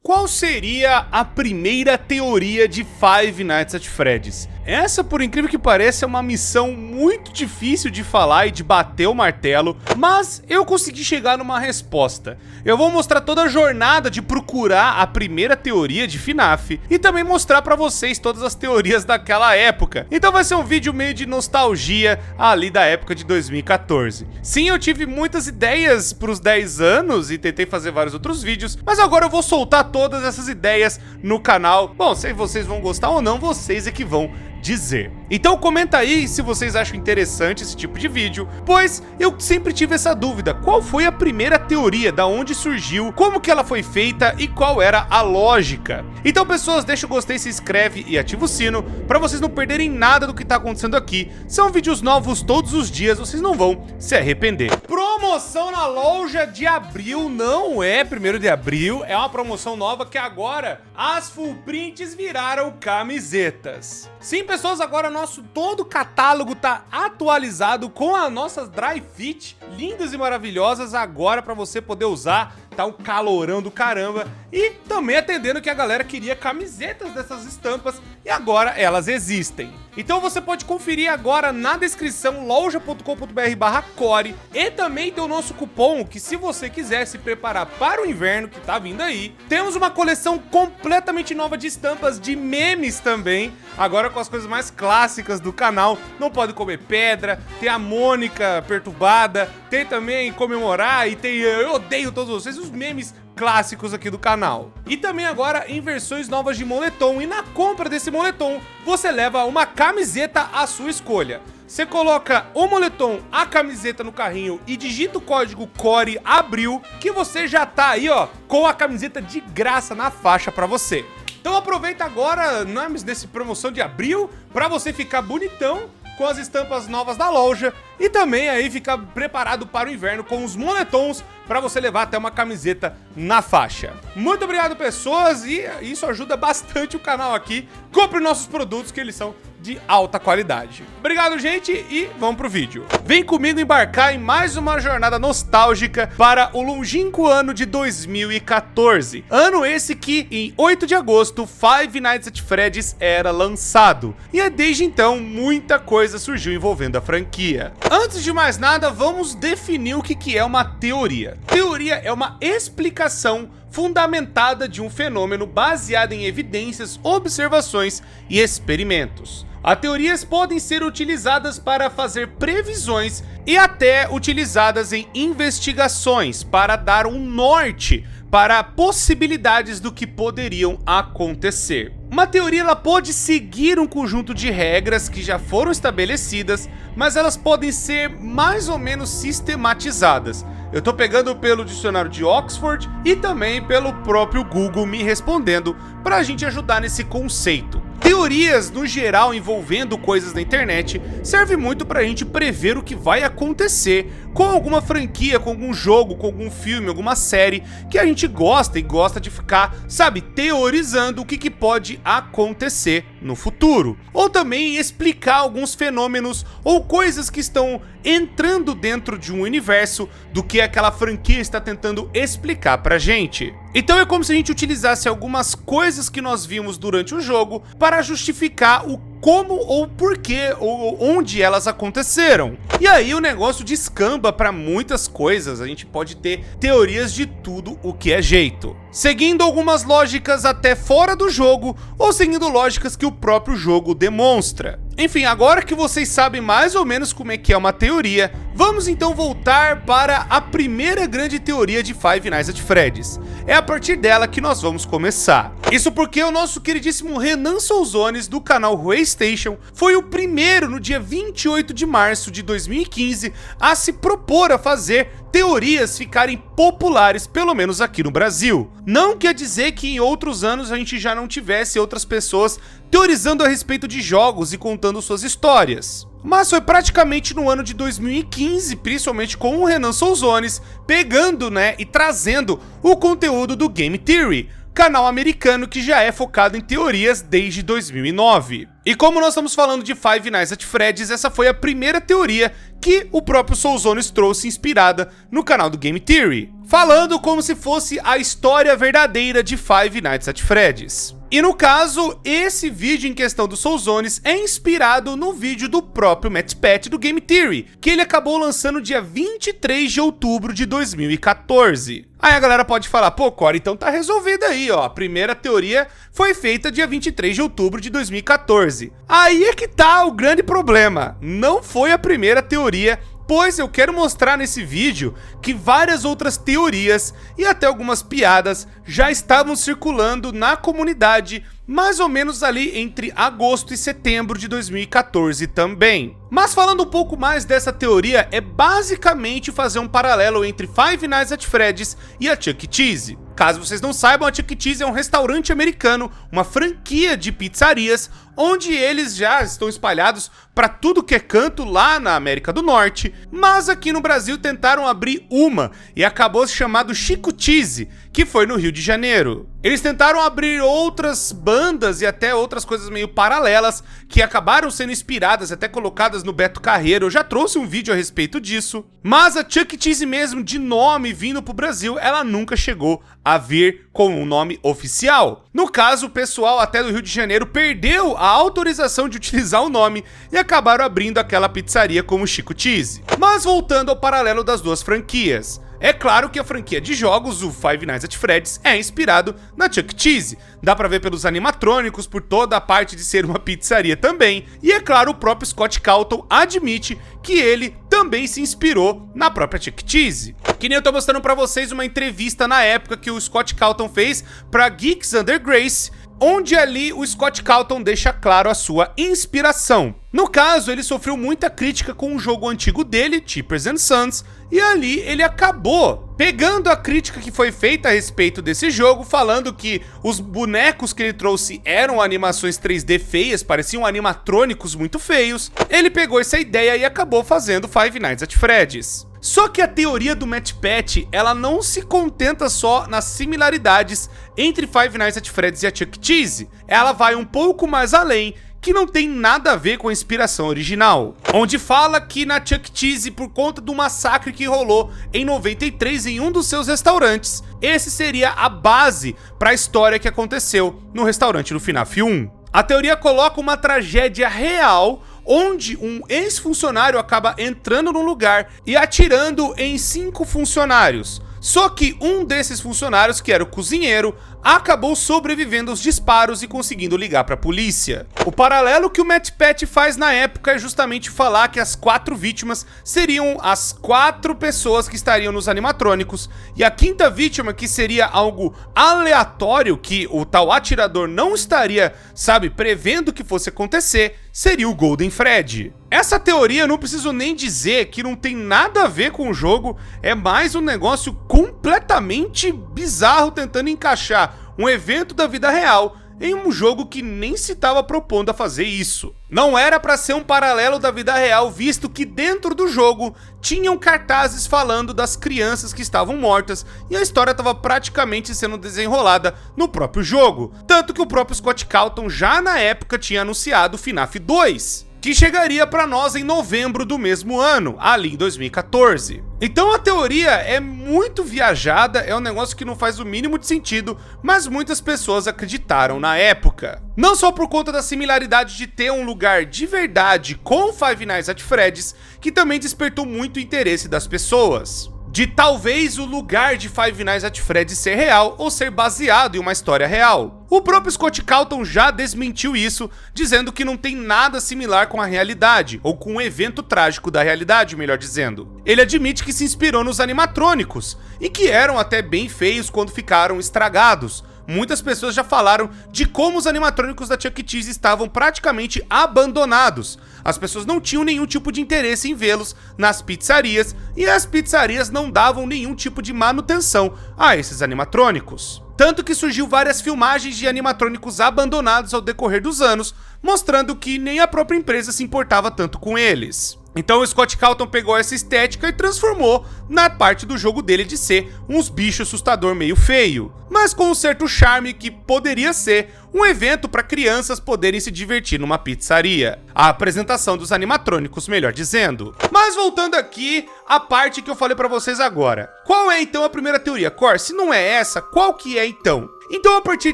Qual seria a primeira teoria de Five Nights at Freddy's? Essa, por incrível que pareça, é uma missão muito difícil de falar e de bater o martelo, mas eu consegui chegar numa resposta. Eu vou mostrar toda a jornada de procurar a primeira teoria de FNAF e também mostrar pra vocês todas as teorias daquela época. Então vai ser um vídeo meio de nostalgia ali da época de 2014. Sim, eu tive muitas ideias pros 10 anos e tentei fazer vários outros vídeos, mas agora eu vou soltar todas essas ideias no canal. Bom, se vocês vão gostar ou não, vocês é que vão dizer. Então comenta aí se vocês acham interessante esse tipo de vídeo, pois eu sempre tive essa dúvida: qual foi a primeira teoria, da onde surgiu, como que ela foi feita e qual era a lógica. Então pessoas, deixa o gostei, se inscreve e ativa o sino para vocês não perderem nada do que tá acontecendo aqui. São vídeos novos todos os dias, vocês não vão se arrepender. Promoção na loja de abril, não é 1º de abril, é uma promoção nova que agora as full prints viraram camisetas. Sim, pessoas, agora todo o catálogo tá atualizado com as nossas dry fit, lindas e maravilhosas agora para você poder usar. Tá um calorão do caramba e também atendendo que a galera queria camisetas dessas estampas e agora elas existem. Então você pode conferir agora na descrição loja.com.br/core e também tem o nosso cupom que, se você quiser se preparar para o inverno que tá vindo aí, temos uma coleção completamente nova de estampas, de memes também, agora com as coisas mais clássicas do canal. Não pode comer pedra, tem a Mônica perturbada, tem também comemorar e tem eu odeio todos vocês, os memes clássicos aqui do canal. E também agora em versões novas de moletom, e na compra desse moletom você leva uma camiseta à sua escolha. Você coloca o moletom, a camiseta no carrinho e digita o código CORE ABRIL que você já tá aí, ó, com a camiseta de graça na faixa pra você. Então aproveita agora, nessa promoção de abril, pra você ficar bonitão com as estampas novas da loja e também aí ficar preparado para o inverno com os moletons para você levar até uma camiseta na faixa. Muito obrigado, pessoas, e isso ajuda bastante o canal aqui. Compre nossos produtos, que eles são de alta qualidade. Obrigado, gente, e vamos pro vídeo. Vem comigo embarcar em mais uma jornada nostálgica para o longínquo ano de 2014. Ano esse que, em 8 de agosto, Five Nights at Freddy's era lançado. E é desde então, muita coisa surgiu envolvendo a franquia. Antes de mais nada, vamos definir o que é uma teoria. Teoria é uma explicação fundamentada de um fenômeno baseada em evidências, observações e experimentos. As teorias podem ser utilizadas para fazer previsões e até utilizadas em investigações para dar um norte para possibilidades do que poderiam acontecer. Uma teoria ela pode seguir um conjunto de regras que já foram estabelecidas, mas elas podem ser mais ou menos sistematizadas. Eu tô pegando pelo dicionário de Oxford e também pelo próprio Google me respondendo para a gente ajudar nesse conceito. Teorias, no geral, envolvendo coisas na internet, serve muito pra gente prever o que vai acontecer com alguma franquia, com algum jogo, com algum filme, alguma série que a gente gosta e gosta de ficar, sabe, teorizando o que pode acontecer no futuro. Ou também explicar alguns fenômenos ou coisas que estão entrando dentro de um universo do que aquela franquia está tentando explicar pra gente. Então é como se a gente utilizasse algumas coisas que nós vimos durante o jogo para justificar o como ou porquê ou onde elas aconteceram. E aí o negócio descamba para muitas coisas, a gente pode ter teorias de tudo o que é jeito. Seguindo algumas lógicas até fora do jogo ou seguindo lógicas que o próprio jogo demonstra. Enfim, agora que vocês sabem mais ou menos como é que é uma teoria, vamos então voltar para a primeira grande teoria de Five Nights at Freddy's. É a partir dela que nós vamos começar. Isso porque o nosso queridíssimo Renan Souzones, do canal Waystation, foi o primeiro no dia 28 de março de 2015 a se propor a fazer teorias ficarem populares, pelo menos aqui no Brasil. Não quer dizer que em outros anos a gente já não tivesse outras pessoas teorizando a respeito de jogos e contando suas histórias. Mas foi praticamente no ano de 2015, principalmente com o Renan Souzones, pegando, e trazendo o conteúdo do Game Theory, canal americano que já é focado em teorias desde 2009. E como nós estamos falando de Five Nights at Freddy's, essa foi a primeira teoria que o próprio Souzones trouxe inspirada no canal do Game Theory, falando como se fosse a história verdadeira de Five Nights at Freddy's. E no caso, esse vídeo em questão do Souzones é inspirado no vídeo do próprio MatPat do Game Theory, que ele acabou lançando dia 23 de outubro de 2014. Aí a galera pode falar, pô, Core, então tá resolvido aí, ó, a primeira teoria foi feita dia 23 de outubro de 2014. Aí é que tá o grande problema, não foi a primeira teoria, pois eu quero mostrar nesse vídeo que várias outras teorias e até algumas piadas já estavam circulando na comunidade mais ou menos ali entre agosto e setembro de 2014 também. Mas falando um pouco mais dessa teoria, é basicamente fazer um paralelo entre Five Nights at Freddy's e a Chuck E. Cheese. Caso vocês não saibam, a Chuck E. Cheese é um restaurante americano, uma franquia de pizzarias, onde eles já estão espalhados para tudo que é canto lá na América do Norte, mas aqui no Brasil tentaram abrir uma e acabou se chamando Chico Cheese, que foi no Rio de Janeiro. Eles tentaram abrir outras bandas e até outras coisas meio paralelas que acabaram sendo inspiradas, até colocadas no Beto Carreiro. Eu já trouxe um vídeo a respeito disso, mas a Chuck E. Cheese mesmo, de nome vindo pro Brasil, ela nunca chegou a vir com um nome oficial. No caso, o pessoal até do Rio de Janeiro perdeu a autorização de utilizar o nome e acabaram abrindo aquela pizzaria como Chico Cheese. Mas voltando ao paralelo das duas franquias, é claro que a franquia de jogos, o Five Nights at Freddy's, é inspirado na Chuck E. Cheese. Dá pra ver pelos animatrônicos, por toda a parte de ser uma pizzaria também. E é claro, o próprio Scott Calton admite que ele também se inspirou na própria Chuck E. Cheese. Que nem eu tô mostrando pra vocês uma entrevista na época que o Scott Calton fez pra Geeks Under Grace, onde ali o Scott Calton deixa claro a sua inspiração. No caso, ele sofreu muita crítica com um jogo antigo dele, Cheapers and Sons, e ali ele acabou pegando a crítica que foi feita a respeito desse jogo, falando que os bonecos que ele trouxe eram animações 3D feias, pareciam animatrônicos muito feios. Ele pegou essa ideia e acabou fazendo Five Nights at Freddy's. Só que a teoria do MatPat, ela não se contenta só nas similaridades entre Five Nights at Freddy's e a Chuck E. Cheese. Ela vai um pouco mais além, que não tem nada a ver com a inspiração original, onde fala que na Chuck E. Cheese, por conta do massacre que rolou em 93 em um dos seus restaurantes, esse seria a base para a história que aconteceu no restaurante no FNAF 1. A teoria coloca uma tragédia real, onde um ex-funcionário acaba entrando no lugar e atirando em 5 funcionários. Só que um desses funcionários, que era o cozinheiro, acabou sobrevivendo aos disparos e conseguindo ligar para a polícia. O paralelo que o MatPat faz na época é justamente falar que as 4 vítimas seriam as 4 pessoas que estariam nos animatrônicos, e a 5ª vítima, que seria algo aleatório, que o tal atirador não estaria, sabe, prevendo que fosse acontecer, seria o Golden Freddy. Essa teoria, eu não preciso nem dizer que não tem nada a ver com o jogo, é mais um negócio completamente bizarro tentando encaixar um evento da vida real em um jogo que nem se estava propondo a fazer isso. Não era para ser um paralelo da vida real, visto que dentro do jogo tinham cartazes falando das crianças que estavam mortas e a história estava praticamente sendo desenrolada no próprio jogo. Tanto que o próprio Scott Calton já na época tinha anunciado o FNAF 2. Que chegaria para nós em novembro do mesmo ano, ali em 2014. Então a teoria é muito viajada, é um negócio que não faz o mínimo de sentido, mas muitas pessoas acreditaram na época. Não só por conta da similaridade de ter um lugar de verdade com Five Nights at Freddy's, que também despertou muito o interesse das pessoas. De talvez o lugar de Five Nights at Freddy's ser real ou ser baseado em uma história real. O próprio Scott Calton já desmentiu isso, dizendo que não tem nada similar com a realidade, ou com um evento trágico da realidade, melhor dizendo. Ele admite que se inspirou nos animatrônicos, e que eram até bem feios quando ficaram estragados. Muitas pessoas já falaram de como os animatrônicos da Chuck E. Cheese estavam praticamente abandonados. As pessoas não tinham nenhum tipo de interesse em vê-los nas pizzarias, e as pizzarias não davam nenhum tipo de manutenção a esses animatrônicos. Tanto que surgiu várias filmagens de animatrônicos abandonados ao decorrer dos anos, mostrando que nem a própria empresa se importava tanto com eles. Então o Scott Cawthon pegou essa estética e transformou na parte do jogo dele de ser uns bichos assustador meio feio, mas com um certo charme que poderia ser um evento para crianças poderem se divertir numa pizzaria. A apresentação dos animatrônicos, melhor dizendo. Mas voltando aqui à parte que eu falei para vocês agora. Qual é então a primeira teoria, Cor? Se não é essa, qual que é então? Então a partir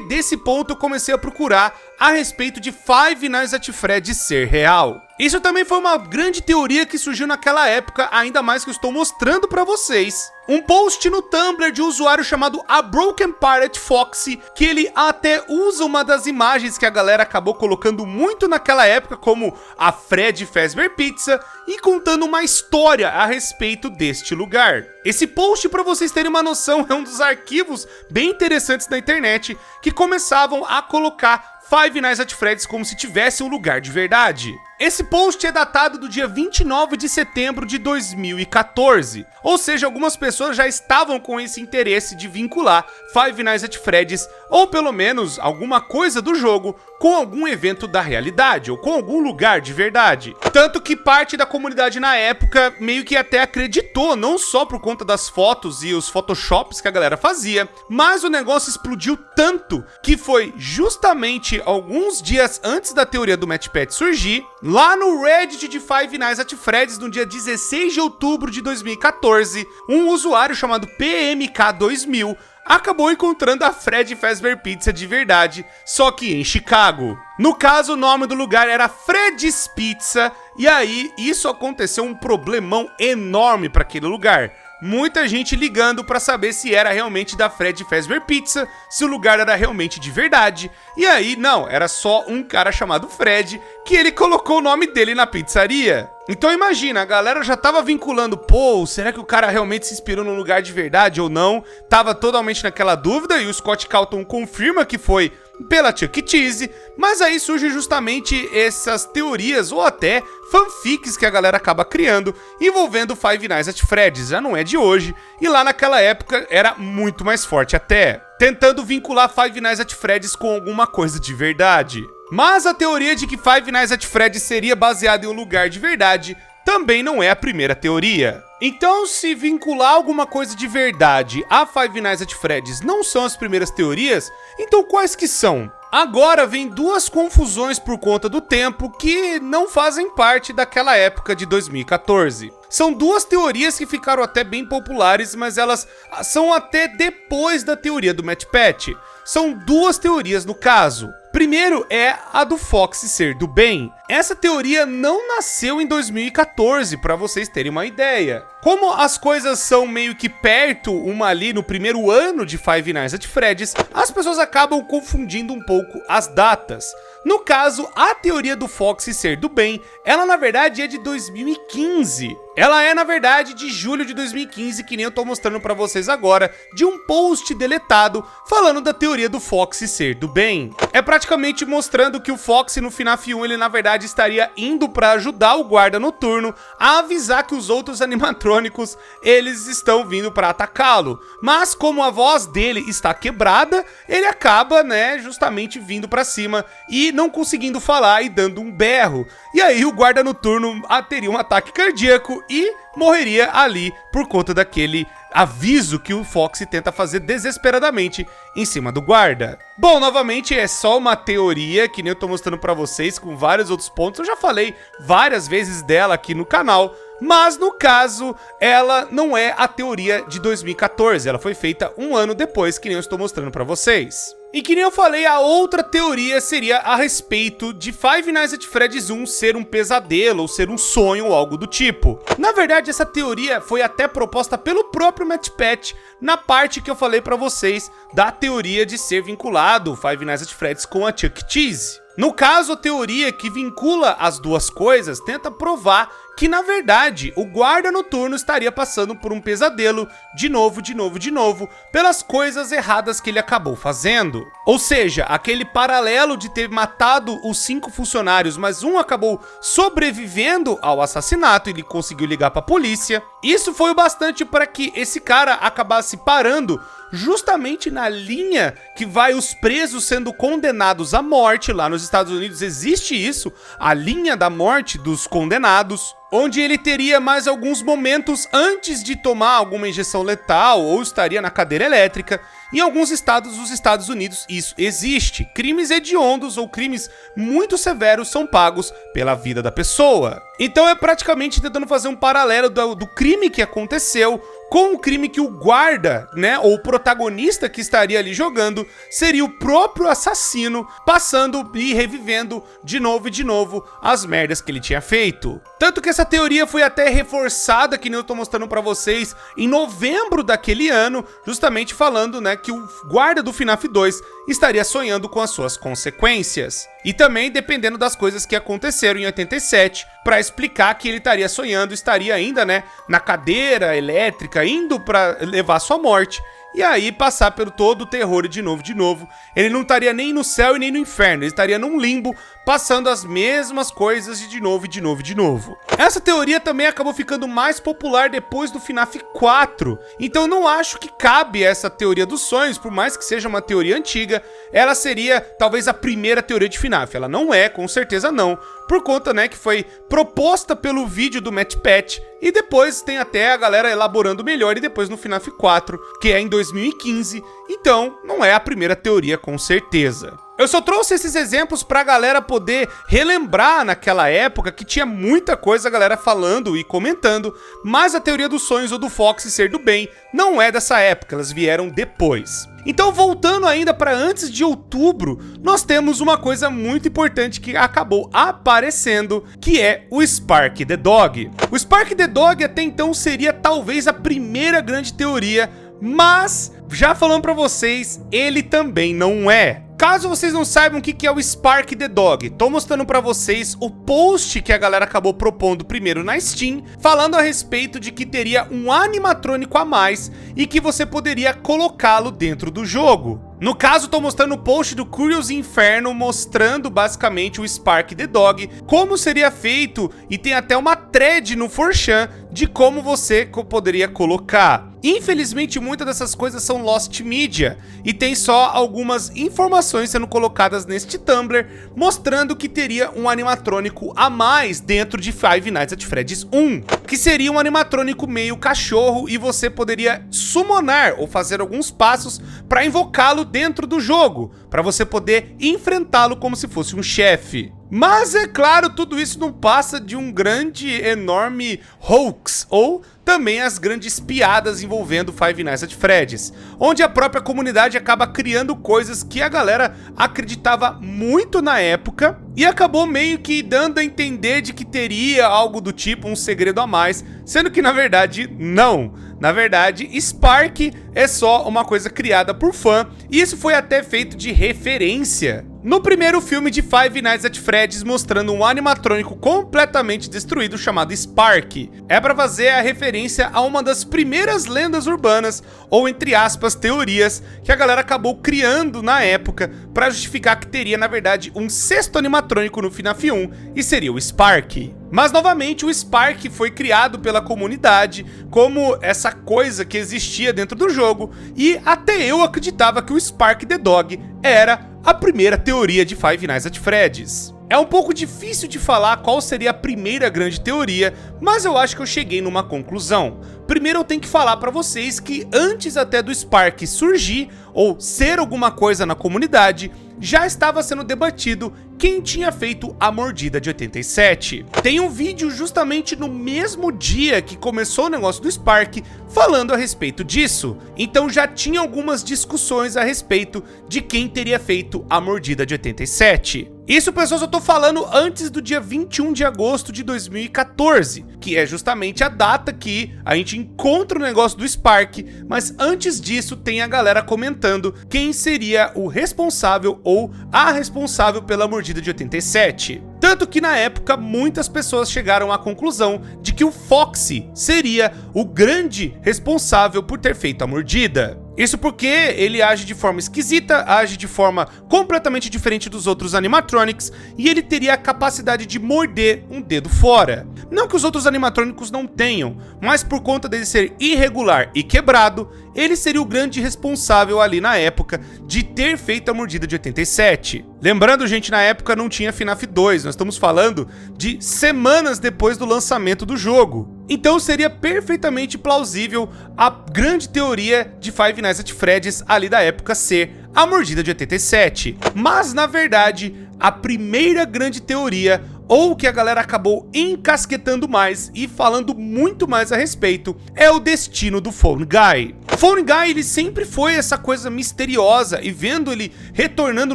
desse ponto eu comecei a procurar a respeito de Five Nights at Freddy's ser real. Isso também foi uma grande teoria que surgiu naquela época, ainda mais que eu estou mostrando pra vocês. Um post no Tumblr de um usuário chamado A Broken Pirate Foxy, que ele até usa uma das imagens que a galera acabou colocando muito naquela época, como a Freddy Fazbear Pizza, e contando uma história a respeito deste lugar. Esse post, pra vocês terem uma noção, é um dos arquivos bem interessantes da internet, que começavam a colocar Five Nights at Freddy's como se tivesse um lugar de verdade. Esse post é datado do dia 29 de setembro de 2014, ou seja, algumas pessoas já estavam com esse interesse de vincular Five Nights at Freddy's, ou pelo menos alguma coisa do jogo, com algum evento da realidade, ou com algum lugar de verdade. Tanto que parte da comunidade na época meio que até acreditou, não só por conta das fotos e os photoshops que a galera fazia, mas o negócio explodiu tanto que foi justamente alguns dias antes da teoria do MatchPat surgir, lá no Reddit de Five Nights at Freddy's, no dia 16 de outubro de 2014, um usuário chamado PMK2000 acabou encontrando a Freddy Fazbear Pizza de verdade, só que em Chicago. No caso, o nome do lugar era Freddy's Pizza, e aí isso aconteceu um problemão enorme para aquele lugar. Muita gente ligando para saber se era realmente da Freddy Fazbear Pizza, se o lugar era realmente de verdade. E aí, não, era só um cara chamado Fred, que ele colocou o nome dele na pizzaria. Então imagina, a galera já tava vinculando, pô, será que o cara realmente se inspirou num lugar de verdade ou não? Tava totalmente naquela dúvida e o Scott Cawthon confirma que foi pela Chuck E. Cheese, mas aí surgem justamente essas teorias ou até fanfics que a galera acaba criando envolvendo Five Nights at Freddy's, já não é de hoje, e lá naquela época era muito mais forte até, tentando vincular Five Nights at Freddy's com alguma coisa de verdade. Mas a teoria de que Five Nights at Freddy's seria baseada em um lugar de verdade também não é a primeira teoria. Então, se vincular alguma coisa de verdade a Five Nights at Freddy's não são as primeiras teorias, então quais que são? Agora vem duas confusões por conta do tempo que não fazem parte daquela época de 2014. São duas teorias que ficaram até bem populares, mas elas são até depois da teoria do MatchPat. São duas teorias no caso. Primeiro é a do Foxy ser do bem. Essa teoria não nasceu em 2014, para vocês terem uma ideia. Como as coisas são meio que perto uma ali no primeiro ano de Five Nights at Freddy's, as pessoas acabam confundindo um pouco as datas. No caso, a teoria do Foxy ser do bem, ela na verdade é de 2015. Ela é na verdade de julho de 2015, que nem eu tô mostrando pra vocês agora, de um post deletado falando da teoria do Foxy ser do bem. É praticamente mostrando que o Foxy no FNAF 1 ele na verdade estaria indo pra ajudar o guarda noturno a avisar que os outros animatrônicos eles estão vindo pra atacá-lo. Mas como a voz dele está quebrada, ele acaba, né, justamente vindo pra cima e não conseguindo falar e dando um berro. E aí o guarda noturno teria um ataque cardíaco e morreria ali por conta daquele aviso que o Foxy tenta fazer desesperadamente em cima do guarda. Bom, novamente é só uma teoria que nem eu tô mostrando pra vocês com vários outros pontos. Eu já falei várias vezes dela aqui no canal, mas no caso ela não é a teoria de 2014, ela foi feita um ano depois, que nem eu estou mostrando pra vocês. E que nem eu falei, a outra teoria seria a respeito de Five Nights at Freddy's 1 ser um pesadelo ou ser um sonho ou algo do tipo. Na verdade, essa teoria foi até proposta pelo próprio MatchPat na parte que eu falei pra vocês da teoria de ser vinculado Five Nights at Freddy's com a Chuck E. Cheese. No caso, a teoria que vincula as duas coisas tenta provar que, na verdade, o guarda noturno estaria passando por um pesadelo de novo, pelas coisas erradas que ele acabou fazendo. Ou seja, aquele paralelo de ter matado os 5 funcionários, mas um acabou sobrevivendo ao assassinato e ele conseguiu ligar para a polícia. Isso foi o bastante para que esse cara acabasse parando justamente na linha que vai os presos sendo condenados à morte. Lá nos Estados Unidos existe isso, a linha da morte dos condenados, onde ele teria mais alguns momentos antes de tomar alguma injeção letal ou estaria na cadeira elétrica. Em alguns estados dos Estados Unidos isso existe. Crimes hediondos ou crimes muito severos são pagos pela vida da pessoa. Então é praticamente tentando fazer um paralelo do crime que aconteceu com o crime que o guarda, né, ou o protagonista que estaria ali jogando, seria o próprio assassino, passando e revivendo de novo as merdas que ele tinha feito. Tanto que essa teoria foi até reforçada, que nem eu tô mostrando pra vocês, em novembro daquele ano, justamente falando, né, que o guarda do FNAF 2 estaria sonhando com as suas consequências. E também dependendo das coisas que aconteceram em 87, para explicar que ele estaria sonhando, estaria ainda, né, na cadeira elétrica, indo para levar sua morte. E aí passar pelo todo o terror de novo. Ele não estaria nem no céu e nem no inferno, ele estaria num limbo, passando as mesmas coisas de novo. Essa teoria também acabou ficando mais popular depois do FNAF 4. Então não acho que cabe essa teoria dos sonhos, por mais que seja uma teoria antiga, ela seria talvez a primeira teoria de FNAF. Ela não é, com certeza não, por conta, né, que foi proposta pelo vídeo do MatchPat, e depois tem até a galera elaborando melhor, e depois no FNAF 4, que é em 2015, então não é a primeira teoria com certeza. Eu só trouxe esses exemplos pra galera poder relembrar naquela época que tinha muita coisa a galera falando e comentando, mas a teoria dos sonhos ou do Fox ser do bem não é dessa época, elas vieram depois. Então, voltando ainda para antes de outubro, nós temos uma coisa muito importante que acabou aparecendo, que é o Spark the Dog. O Spark the Dog até então seria talvez a primeira grande teoria, mas já falando para vocês, ele também não é. Caso vocês não saibam o que é o Spark the Dog, tô mostrando pra vocês o post que a galera acabou propondo primeiro na Steam, falando a respeito de que teria um animatrônico a mais e que você poderia colocá-lo dentro do jogo. No caso, tô mostrando o post do Curious Inferno, mostrando basicamente o Spark the Dog, como seria feito, e tem até uma thread no 4chan de como você poderia colocar. Infelizmente, muitas dessas coisas são Lost Media, e tem só algumas informações sendo colocadas neste Tumblr, mostrando que teria um animatrônico a mais dentro de Five Nights at Freddy's 1, que seria um animatrônico meio cachorro, e você poderia summonar ou fazer alguns passos para invocá-lo dentro do jogo, para você poder enfrentá-lo como se fosse um chefe. Mas é claro, tudo isso não passa de um grande, enorme hoax, ou também as grandes piadas envolvendo Five Nights at Freddy's, onde a própria comunidade acaba criando coisas que a galera acreditava muito na época e acabou meio que dando a entender de que teria algo do tipo um segredo a mais, sendo que na verdade não. Na verdade, Spark é só uma coisa criada por fã, e isso foi até feito de referência no primeiro filme de Five Nights at Freddy's, mostrando um animatrônico completamente destruído chamado Spark. É para fazer a referência a uma das primeiras lendas urbanas, ou entre aspas, teorias, que a galera acabou criando na época para justificar que teria, na verdade, um sexto animatrônico no FNAF 1, e seria o Spark. Mas novamente o Spark foi criado pela comunidade como essa coisa que existia dentro do jogo, e até eu acreditava que o Spark the Dog era a primeira teoria de Five Nights at Freddy's. É um pouco difícil de falar qual seria a primeira grande teoria, mas eu acho que eu cheguei numa conclusão. Primeiro eu tenho que falar pra vocês que antes até do Spark surgir ou ser alguma coisa na comunidade, já estava sendo debatido quem tinha feito a mordida de 87. Tem um vídeo justamente no mesmo dia que começou o negócio do Spark falando a respeito disso, então já tinha algumas discussões a respeito de quem teria feito a mordida de 87. Isso, pessoas, eu tô falando antes do dia 21 de agosto de 2014, que é justamente a data que a gente encontra o negócio do Spark, mas antes disso tem a galera comentando quem seria o responsável ou a responsável pela mordida de 87. Tanto que na época muitas pessoas chegaram à conclusão de que o Foxy seria o grande responsável por ter feito a mordida. Isso porque ele age de forma esquisita, age de forma completamente diferente dos outros animatronics e ele teria a capacidade de morder um dedo fora. Não que os outros animatrônicos não tenham, mas por conta dele ser irregular e quebrado, ele seria o grande responsável ali na época de ter feito a mordida de 87. Lembrando, gente, na época não tinha FNAF 2, nós estamos falando de semanas depois do lançamento do jogo. Então seria perfeitamente plausível a grande teoria de Five Nights at Freddy's ali da época ser a mordida de 87. Mas na verdade, a primeira grande teoria, ou que a galera acabou encasquetando mais e falando muito mais a respeito, é o destino do Phone Guy. O Phone Guy, ele sempre foi essa coisa misteriosa e vendo ele retornando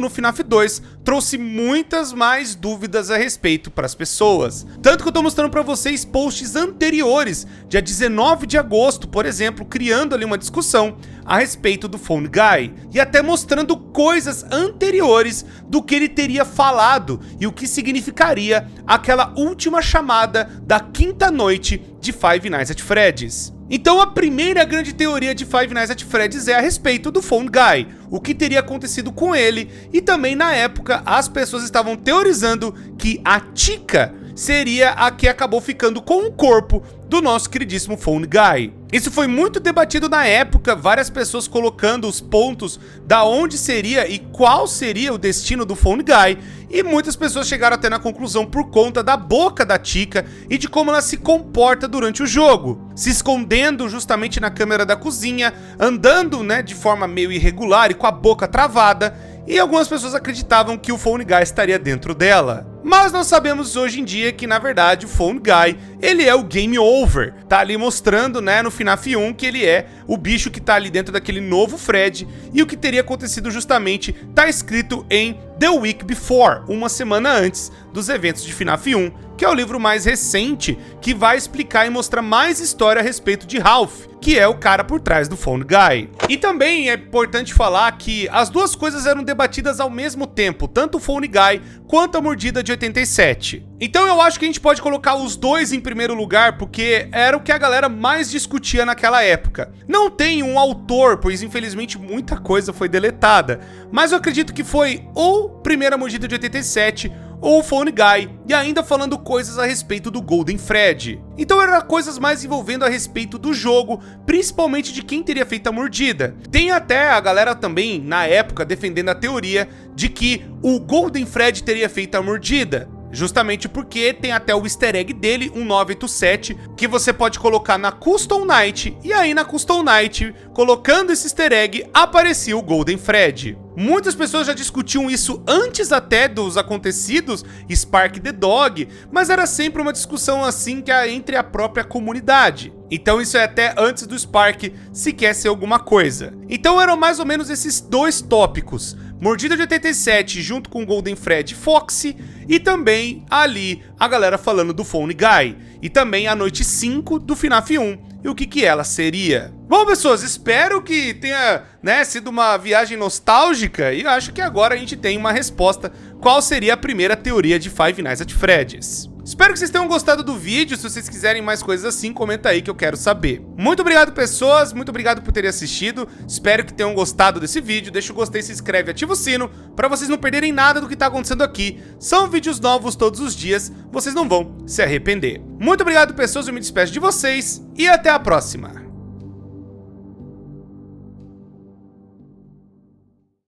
no FNAF 2, trouxe muitas mais dúvidas a respeito para as pessoas. Tanto que eu tô mostrando para vocês posts anteriores, dia 19 de agosto, por exemplo, criando ali uma discussão a respeito do Phone Guy e até mostrando coisas anteriores do que ele teria falado e o que significaria aquela última chamada da quinta noite de Five Nights at Freddy's. Então a primeira grande teoria de Five Nights at Freddy's é a respeito do Phone Guy, o que teria acontecido com ele, e também na época as pessoas estavam teorizando que a Chica seria a que acabou ficando com o corpo do nosso queridíssimo Phone Guy. Isso foi muito debatido na época, várias pessoas colocando os pontos da onde seria e qual seria o destino do Phone Guy, e muitas pessoas chegaram até na conclusão por conta da boca da Chica e de como ela se comporta durante o jogo, se escondendo justamente na câmera da cozinha, andando, né, de forma meio irregular e com a boca travada, e algumas pessoas acreditavam que o Phone Guy estaria dentro dela. Mas nós sabemos hoje em dia que, na verdade, o Phone Guy, ele é o Game Over. Tá ali mostrando, né, no FNAF 1 que ele é o bicho que tá ali dentro daquele novo Fred, e o que teria acontecido justamente tá escrito em The Week Before, uma semana antes dos eventos de FNAF 1, que é o livro mais recente que vai explicar e mostrar mais história a respeito de Ralph, que é o cara por trás do Phone Guy. E também é importante falar que as duas coisas eram debatidas ao mesmo tempo, tanto o Phone Guy quanto a mordida de 87. Então eu acho que a gente pode colocar os dois em primeiro lugar, porque era o que a galera mais discutia naquela época. Não tem um autor, pois infelizmente muita coisa foi deletada, mas eu acredito que foi ou primeira mordida de 87 ou o Phone Guy, e ainda falando coisas a respeito do Golden Freddy. Então eram coisas mais envolvendo a respeito do jogo, principalmente de quem teria feito a mordida. Tem até a galera também, na época, defendendo a teoria de que o Golden Freddy teria feito a mordida. Justamente porque tem até o easter egg dele, 1987, que você pode colocar na Custom Night, e aí na Custom Night, colocando esse easter egg, aparecia o Golden Freddy. Muitas pessoas já discutiam isso antes até dos acontecidos Spark the Dog, mas era sempre uma discussão assim que entre a própria comunidade. Então isso é até antes do Spark sequer ser alguma coisa. Então eram mais ou menos esses dois tópicos. Mordida de 87 junto com Golden Freddy Foxy, e também ali a galera falando do Phone Guy, e também a noite 5 do FNAF 1 e o que ela seria. Bom, pessoas, espero que tenha, né, sido uma viagem nostálgica, e eu acho que agora a gente tem uma resposta qual seria a primeira teoria de Five Nights at Freddy's. Espero que vocês tenham gostado do vídeo. Se vocês quiserem mais coisas assim, comenta aí que eu quero saber. Muito obrigado, pessoas, muito obrigado por terem assistido. Espero que tenham gostado desse vídeo. Deixa o gostei, se inscreve, ativa o sino para vocês não perderem nada do que tá acontecendo aqui. São vídeos novos todos os dias, vocês não vão se arrepender. Muito obrigado, pessoas, eu me despeço de vocês e até a próxima.